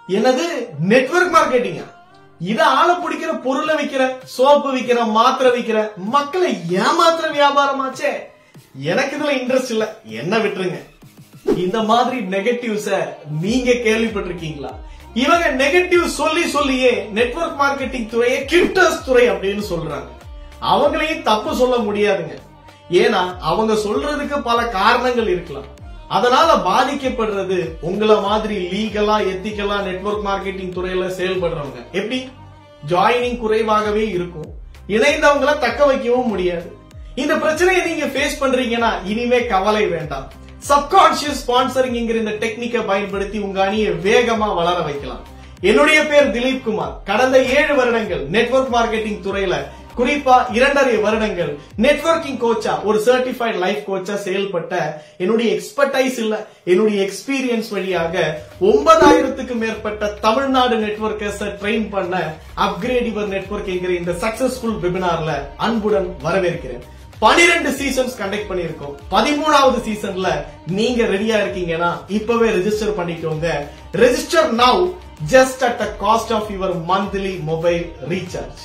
என்னது நெட்வொர்க் மார்க்கெட்டிங்கா? இத ஆள பிடிக்கிற பொருளை விக்கிற, சோப்பு விக்கிற, மாத்திரை விக்கிற, மக்களை ஏமாத்துற வியாபாரமாச்சே. எனக்கு இதுல இன்ட்ரெஸ்ட் இல்ல, என்ன விட்டுருங்க. இந்த மாதிரி நெகட்டிவ்ஸ நீங்க கேள்விப்பட்டிருக்கீங்களா? இவங்க நெகட்டிவ் சொல்லி சொல்லியே நெட்வொர்க் மார்க்கெட்டிங் துறையை கிரிப்டோஸ் துறை அப்படின்னு சொல்றாங்க. அவங்களையும் தப்பு சொல்ல முடியாதுங்க. ஏன்னா அவங்க சொல்றதுக்கு பல காரணங்கள் இருக்கலாம். அதனால பாதிக்கப்படுறது உங்களை மாதிரி லீகலா எத்திக்கலா நெட்வொர்க் மார்க்கெட்டிங் துறையில செயல்படுறவங்க. எப்படி? ஜாயினிங் குறைவாகவே இருக்கும், இணைந்தவங்களை தக்க வைக்கவும் முடியாது. இந்த பிரச்சனையை நீங்க ஃபேஸ் பண்றீங்கன்னா இனிமே கவலை வேண்டாம். சப்கான்சியஸ் ஸ்பான்சரிங் இந்த டெக்னிக்கை பயன்படுத்தி உங்க அணியை வேகமா வளர வைக்கலாம். என்னுடைய பேர் திலீப் குமார். கடந்த 7 வருடங்கள் நெட்வொர்க் மார்க்கெட்டிங் துறையில, குறிப்பா 2.5 வருடங்கள் நெட்வொர்க்கிங் கோச்சா, ஒரு சர்டிஃபைட் லைஃப் கோச்சா செயல்பட்ட என்னுடைய எக்ஸ்பர்டைஸ் இல்ல, என்னுடைய எக்ஸ்பீரியன்ஸ் வழியாக 9000க்கும் மேற்பட்ட தமிழ்நாடு நெட்வொர்க்கர்ஸ் ட்ரெயின் பண்ண அப்கிரேட் யுவர் நெட்வொர்க் இந்த சக்சஸ்ஃபுல் வெபினார்ல அன்புடன் வரவேற்கிறேன். 12 சீசன்ஸ் கண்டக்ட் பண்ணிருக்கோம். 13வது சீசன்ல நீங்க ரெடியா இருக்கீங்கன்னா இப்பவே ரெஜிஸ்டர் பண்ணிக்கோங்க. Register now, just at the cost of your monthly mobile recharge.